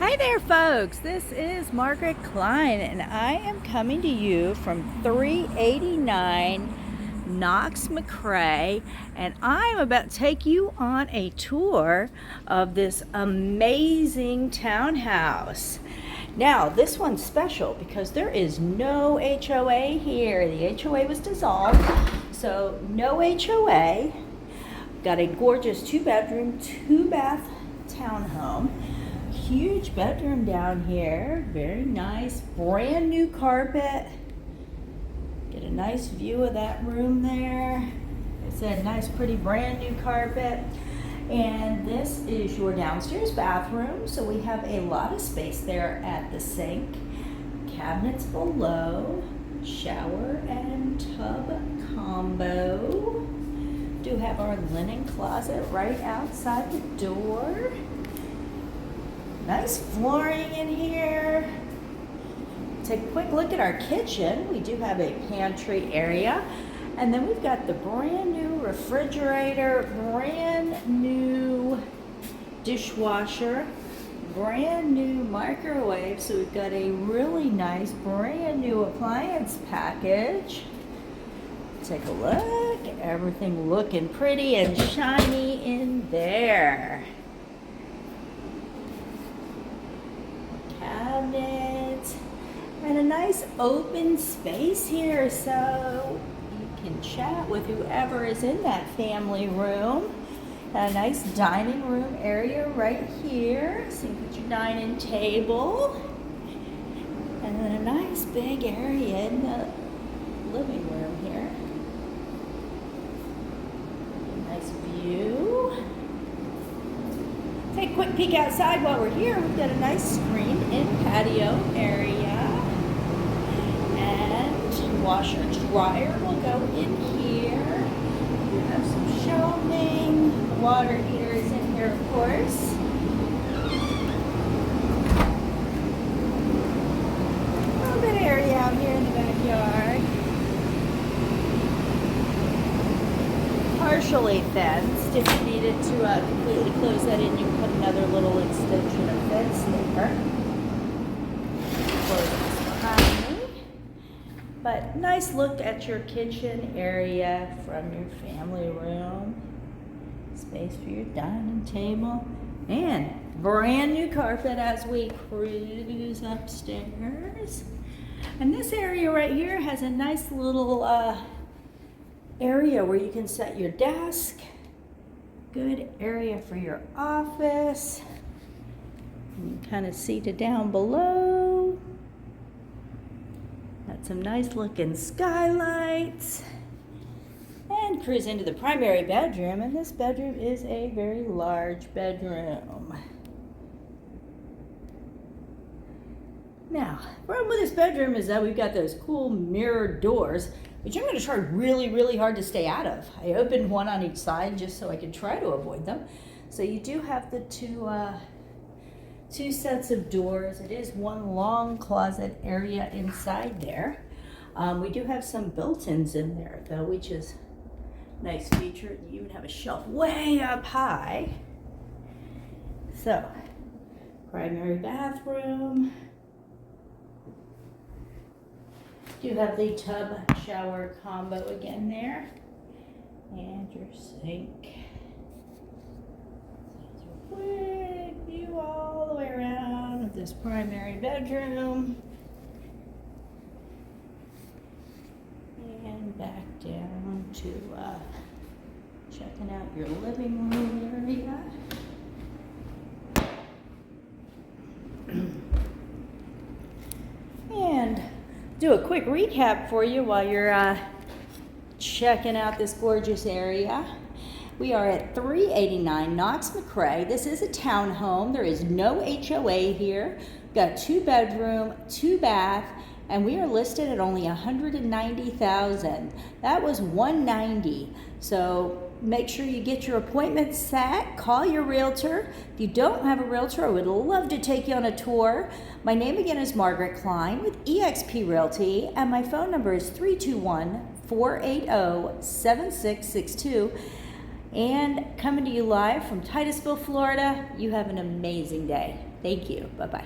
Hi there, folks. This is Margaret Klein, and I am coming to you from 389 Knox McCrae, and I'm about to take you on a tour of this amazing townhouse. Now, this one's special because there is no HOA here. The HOA was dissolved, so no HOA. Got a gorgeous 2-bedroom, 2-bath townhome. Huge bedroom down here, very nice, brand new carpet. Get a nice view of that room there. It's a nice, pretty brand new carpet. And this is your downstairs bathroom, so we have a lot of space there at the sink. Cabinets below, shower and tub combo. Do have our linen closet right outside the door. Nice flooring in here. Take a quick look at our kitchen. We do have a pantry area. And then we've got the brand new refrigerator, brand new dishwasher, brand new microwave. So we've got a really nice brand new appliance package. Take a look. Everything looking pretty and shiny in there. Cabinets and a nice open space here, so you can chat with whoever is in that family room. A nice dining room area right here, so you can put your dining table, and then a nice big area in the living room here. A nice view. Take a quick peek outside while we're here. We've got a nice screened-in patio area. And washer dryer will go in here. We have some shelving. Water heater is in here, of course. A little bit of area out here in the backyard. Partially fenced. If you needed to completely close that in, you can put another little extension of fence there. Close this behind me. But nice look at your kitchen area from your family room. Space for your dining table. And brand new carpet as we cruise upstairs. And this area right here has a nice little area where you can set your desk. Good area for your office. You can kind of see it down below. Got some nice looking skylights. And cruise into the primary bedroom, and this bedroom is a very large bedroom. Now, the problem with this bedroom is that we've got those cool mirrored doors, which I'm going to try really, really hard to stay out of. I opened one on each side just so I could try to avoid them. So you do have the two sets of doors. It is one long closet area inside there. We do have some built-ins in there though, which is a nice feature. You even have a shelf way up high. So, primary bathroom. Do have the tub shower combo again there, and your sink. So quick view all the way around of this primary bedroom, and back down to checking out your living room area. And do a quick recap for you while you're checking out this gorgeous area. We are at 389 Knox McCrae. This is a townhome. There is no HOA here. We've got 2-bedroom, 2-bath, and we are listed at only $190,000. That was $190,000. So make sure you get your appointment set. Call your realtor. If you don't have a realtor, I would love to take you on a tour. My name again is Margaret Klein with eXp Realty, and my phone number is 321-480-7662. and coming to you live from Titusville, Florida. You have an amazing day. Thank you. Bye-bye.